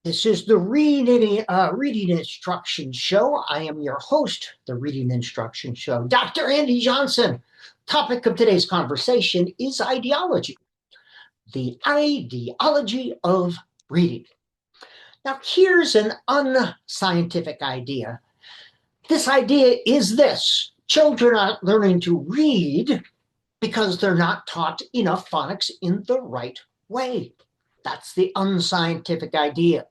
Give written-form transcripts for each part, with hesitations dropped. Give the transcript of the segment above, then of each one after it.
This is the reading instruction show. I am your host, the reading instruction show, Dr. Andy Johnson. Topic of today's conversation is ideology, the ideology of reading. Now, here's an unscientific idea. This idea is this: children aren't learning to read because they're not taught enough phonics in the right way. That's the unscientific idea.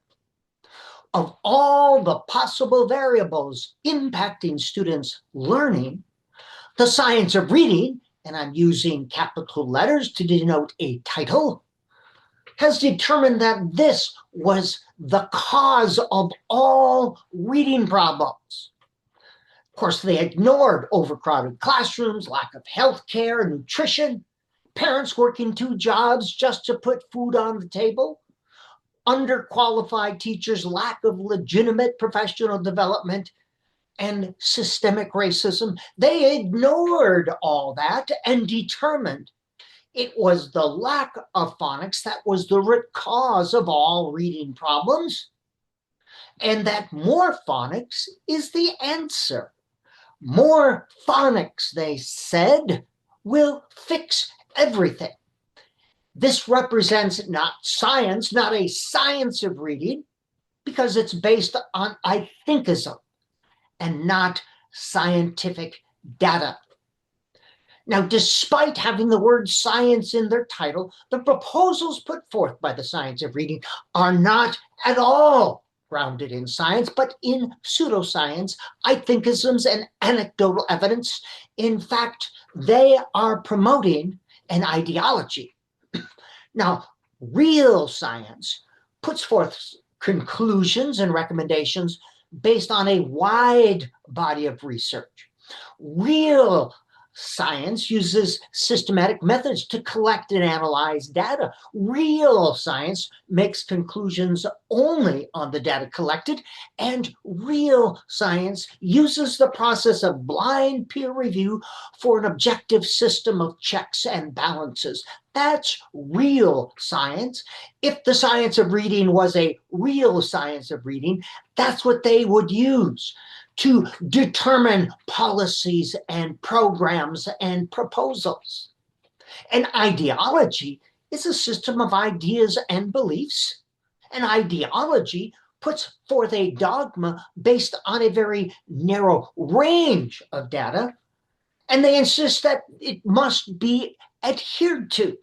Of all the possible variables impacting students' learning, the science of reading, and I'm using capital letters to denote a title, has determined that this was the cause of all reading problems. Of course, they ignored overcrowded classrooms, lack of health care, nutrition, parents working two jobs just to put food on the table, underqualified teachers, lack of legitimate professional development, and systemic racism. They ignored all that and determined it was the lack of phonics that was the root cause of all reading problems, and that more phonics is the answer. More phonics, they said, will fix everything. This represents not science, not a science of reading, because it's based on I thinkism and not scientific data. Now, despite having the word science in their title, the proposals put forth by the science of reading are not at all grounded in science, but in pseudoscience, I thinkisms, and anecdotal evidence. In fact, they are promoting an ideology. Now, real science puts forth conclusions and recommendations based on a wide body of research. Real science uses systematic methods to collect and analyze data. Real science makes conclusions only on the data collected, and real science uses the process of blind peer review for an objective system of checks and balances. That's real science. If the science of reading was a real science of reading, that's what they would use to determine policies and programs and proposals. An ideology is a system of ideas and beliefs. An ideology puts forth a dogma based on a very narrow range of data, and they insist that it must be adhered to.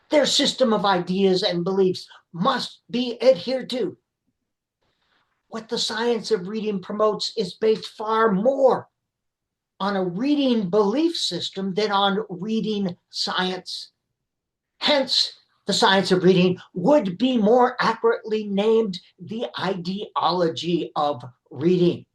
Their system of ideas and beliefs must be adhered to. What the science of reading promotes is based far more on a reading belief system than on reading science. Hence, the science of reading would be more accurately named the ideology of reading.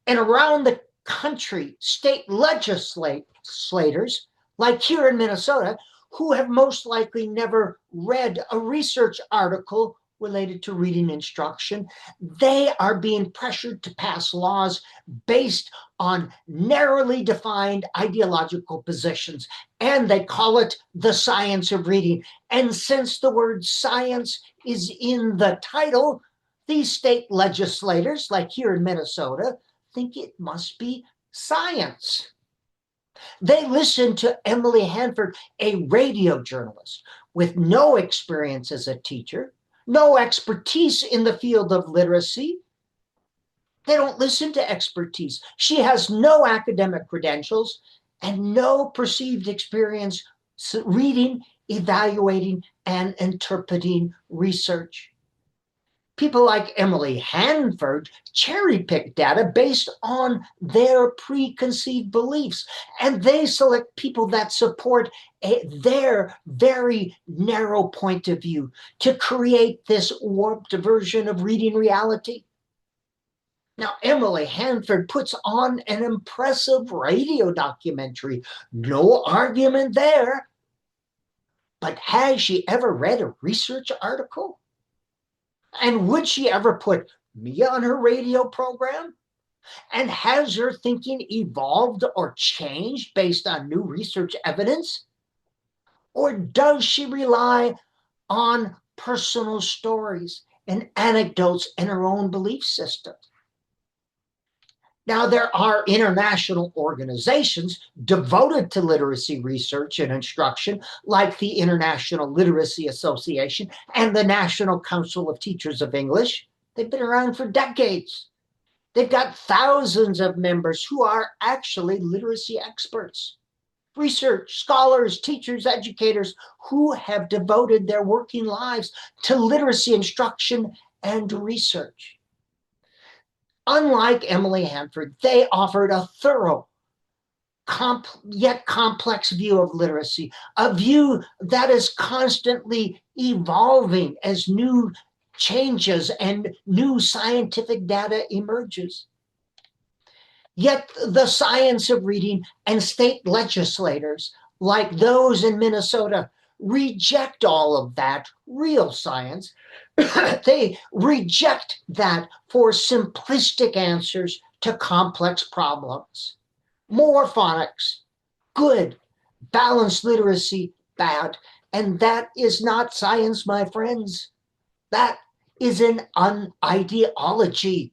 And around the country, state legislators, like here in Minnesota, who have most likely never read a research article related to reading instruction, they are being pressured to pass laws based on narrowly defined ideological positions, and they call it the science of reading. And since the word science is in the title, these state legislators, like here in Minnesota, think it must be science. They listened to Emily Hanford, a radio journalist with no experience as a teacher, no expertise in the field of literacy. They don't listen to expertise. She has no academic credentials and no perceived experience reading, evaluating, and interpreting research. People like Emily Hanford cherry-pick data based on their preconceived beliefs, and they select people that support their very narrow point of view to create this warped version of reading reality. Now, Emily Hanford puts on an impressive radio documentary. No argument there. But has she ever read a research article? And would she ever put me on her radio program? And has her thinking evolved or changed based on new research evidence? Or does she rely on personal stories and anecdotes and her own belief system. Now, there are international organizations devoted to literacy research and instruction, like the International Literacy Association and the National Council of Teachers of English. They've been around for decades. They've got thousands of members who are actually literacy experts, research scholars, teachers, educators who have devoted their working lives to literacy instruction and research. Unlike Emily Hanford, they offered a thorough, yet complex view of literacy, a view that is constantly evolving as new changes and new scientific data emerges. Yet the science of reading and state legislators, like those in Minnesota, reject all of that real science. They reject that for simplistic answers to complex problems. More phonics, good. Balanced literacy, bad. And that is not science, my friends. That is an ideology.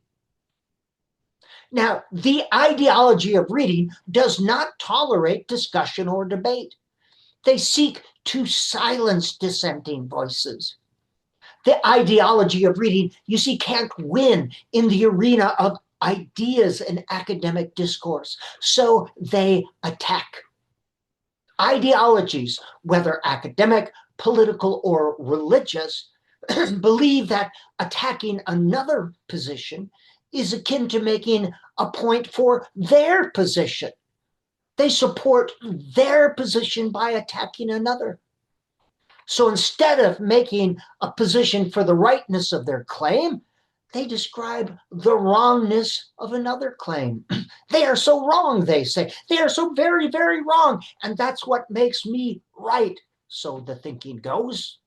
Now, the ideology of reading does not tolerate discussion or debate. They seek to silence dissenting voices. The ideology of reading, you see, can't win in the arena of ideas and academic discourse, so they attack. Ideologies, whether academic, political, or religious, believe that attacking another position is akin to making a point for their position. They support their position by attacking another. So instead of making a position for the rightness of their claim, they describe the wrongness of another claim. They are so wrong, they say. They are so very, very wrong. And that's what makes me right. So the thinking goes.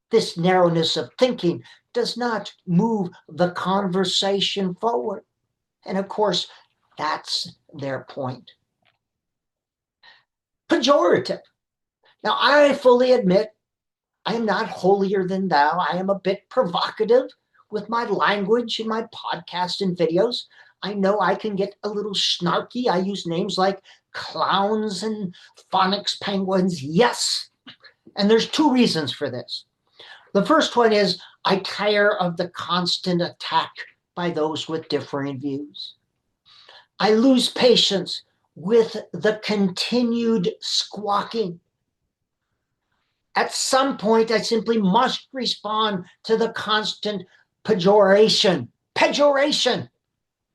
This narrowness of thinking does not move the conversation forward. And of course, that's their point. Pejorative. Now, I fully admit I am not holier than thou. I am a bit provocative with my language in my podcast and videos. I know I can get a little snarky. I use names like clowns and phonics penguins. Yes. And there's two reasons for this. The first one is I tire of the constant attack by those with differing views. I lose patience with the continued squawking. At some point, I simply must respond to the constant pejoration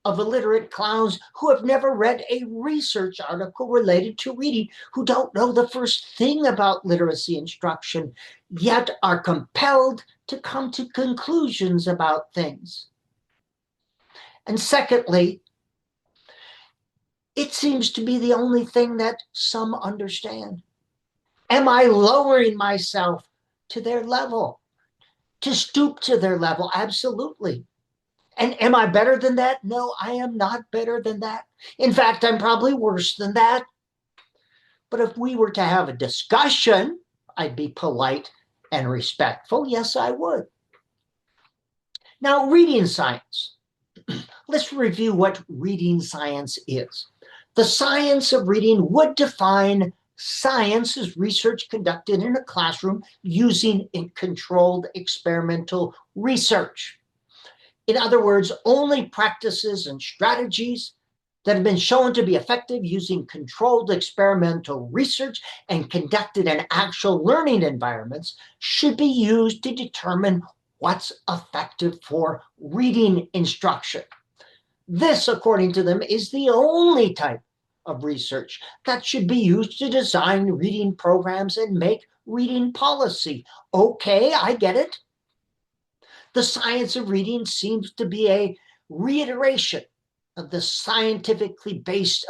of illiterate clowns who have never read a research article related to reading, who don't know the first thing about literacy instruction, yet are compelled to come to conclusions about things. And secondly, it seems to be the only thing that some understand. Am I lowering myself to their level, to stoop to their level? Absolutely. And am I better than that? No, I am not better than that. In fact, I'm probably worse than that. But if we were to have a discussion, I'd be polite and respectful. Yes, I would. Now, reading science. Let's review what reading science is. The science of reading would define science as research conducted in a classroom using controlled experimental research. In other words, only practices and strategies that have been shown to be effective using controlled experimental research and conducted in actual learning environments should be used to determine what's effective for reading instruction. This, according to them, is the only type of research that should be used to design reading programs and make reading policy. Okay, I get it. The science of reading seems to be a reiteration of the scientifically based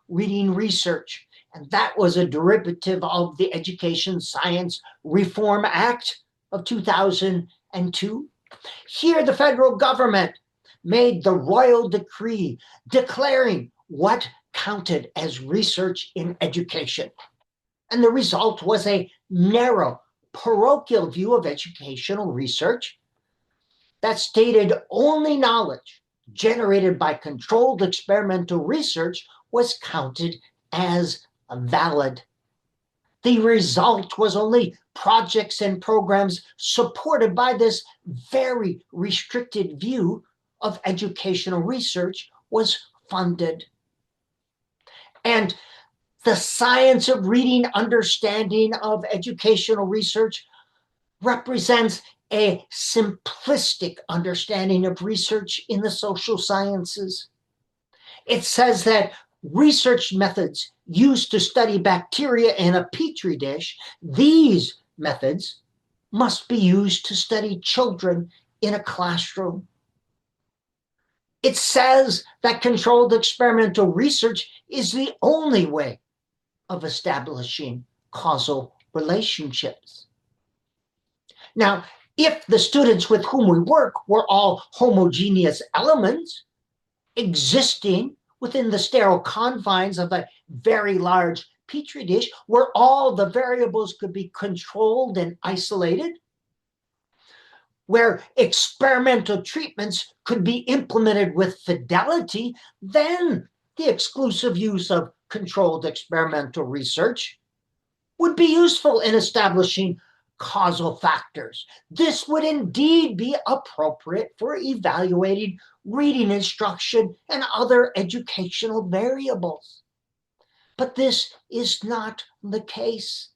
reading research. And that was a derivative of the Education Science Reform Act of 2002. Here, the federal government made the royal decree declaring what counted as research in education. And the result was a narrow, parochial view of educational research that stated only knowledge generated by controlled experimental research was counted as valid. The result was only projects and programs supported by this very restricted view of educational research was funded. And the science of reading understanding of educational research represents a simplistic understanding of research in the social sciences. It says that research methods used to study bacteria in a petri dish, these methods must be used to study children in a classroom. It says that controlled experimental research is the only way of establishing causal relationships. Now, if the students with whom we work were all homogeneous elements existing within the sterile confines of a very large petri dish where all the variables could be controlled and isolated, where experimental treatments could be implemented with fidelity, then the exclusive use of controlled experimental research would be useful in establishing causal factors. This would indeed be appropriate for evaluating reading instruction and other educational variables. But this is not the case.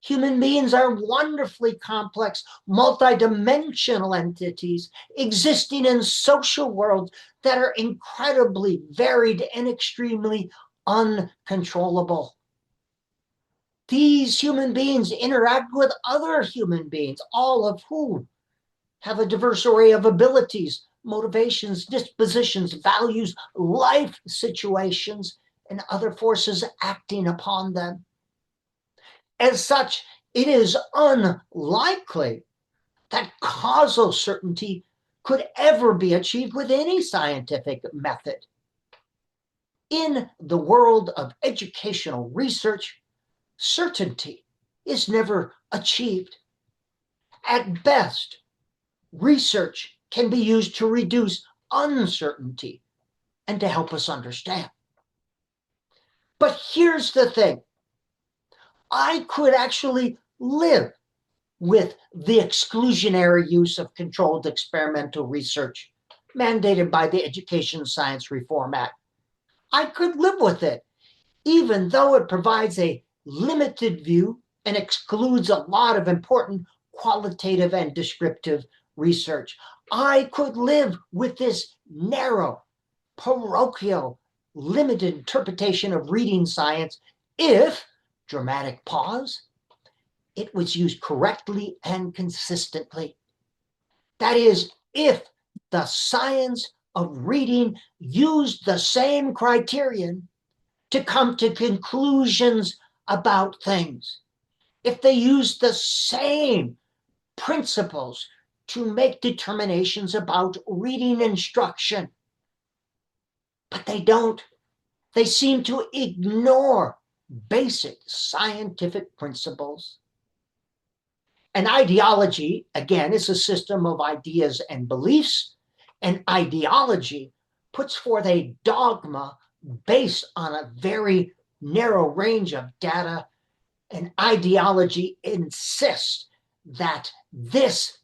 Human beings are wonderfully complex, multidimensional entities existing in social worlds that are incredibly varied and extremely uncontrollable. These human beings interact with other human beings, all of whom have a diverse array of abilities, motivations, dispositions, values, life situations, and other forces acting upon them. As such, it is unlikely that causal certainty could ever be achieved with any scientific method. In the world of educational research, certainty is never achieved. At best, research can be used to reduce uncertainty and to help us understand. But here's the thing. I could actually live with the exclusionary use of controlled experimental research mandated by the Education Science Reform Act. I could live with it, even though it provides a limited view and excludes a lot of important qualitative and descriptive research. I could live with this narrow, parochial, limited interpretation of reading science if, dramatic pause, it was used correctly and consistently. That is, if the science of reading used the same criterion to come to conclusions about things, if they used the same principles to make determinations about reading instruction. But they don't. They seem to ignore basic scientific principles. An ideology, again, is a system of ideas and beliefs. An ideology puts forth a dogma based on a very narrow range of data. An ideology insists that this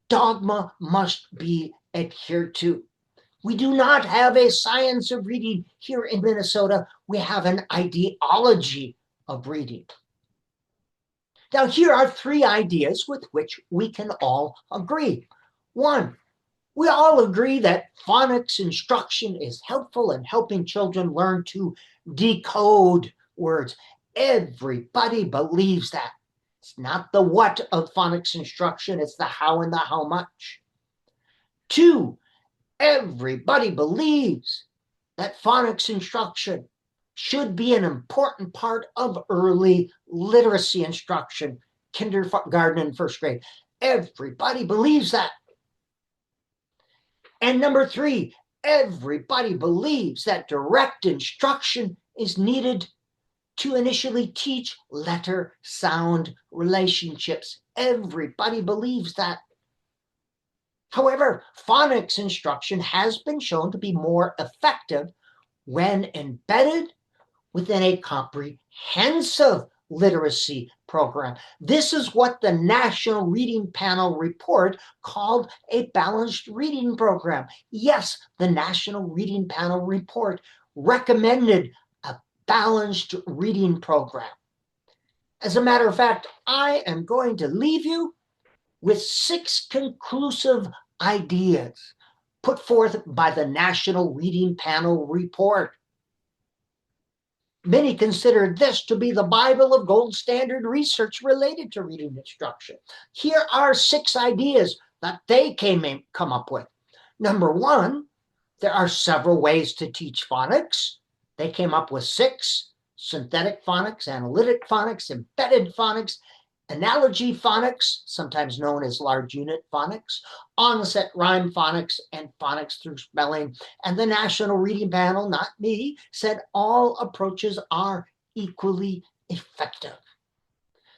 dogma must be adhered to. We do not have a science of reading here in Minnesota. We have an ideology of reading. Now, here are three ideas with which we can all agree. One, we all agree that phonics instruction is helpful in helping children learn to decode words. Everybody believes that. It's not the what of phonics instruction, it's the how and the how much. Two, everybody believes that phonics instruction should be an important part of early literacy instruction, kindergarten and first grade. Everybody believes that. And number three, everybody believes that direct instruction is needed to initially teach letter-sound relationships. Everybody believes that. However, phonics instruction has been shown to be more effective when embedded within a comprehensive literacy program. This is what the National Reading Panel report called a balanced reading program. Yes, the National Reading Panel report recommended a balanced reading program. As a matter of fact, I am going to leave you with 6 conclusive ideas put forth by the National Reading Panel report. Many consider this to be the Bible of gold standard research related to reading instruction. Here are 6 ideas that they come up with. Number 1, there are several ways to teach phonics. They came up with 6: synthetic phonics, analytic phonics, embedded phonics, analogy phonics, sometimes known as large unit phonics, onset rhyme phonics, and phonics through spelling. And the National Reading Panel, not me, said all approaches are equally effective.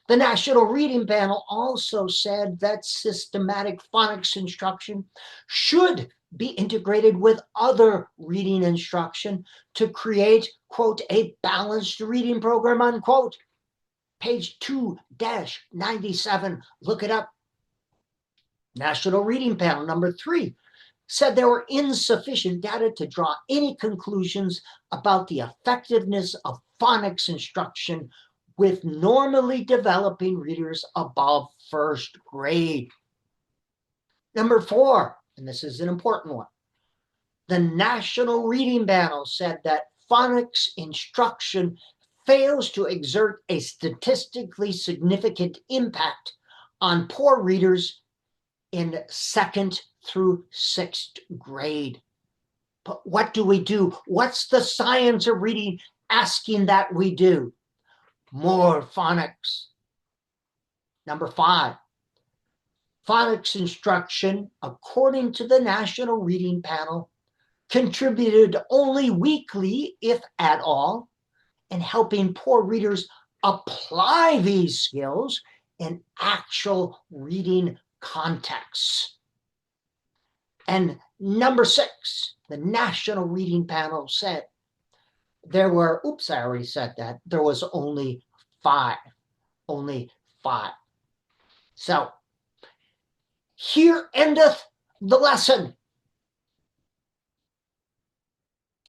The National Reading Panel also said that systematic phonics instruction should be integrated with other reading instruction to create, quote, a balanced reading program, unquote. Page 2-97, look it up. National Reading Panel number 3 said there were insufficient data to draw any conclusions about the effectiveness of phonics instruction with normally developing readers above first grade. Number 4, and this is an important one, the National Reading Panel said that phonics instruction fails to exert a statistically significant impact on poor readers in 2nd through 6th grade. But what do we do? What's the science of reading asking that we do? More phonics. Number 5, phonics instruction, according to the National Reading Panel, contributed only weakly, if at all, in helping poor readers apply these skills in actual reading contexts. And number 6, the National Reading Panel said there were, oops, I already said that, there was only 5. Only 5. So, here endeth the lesson.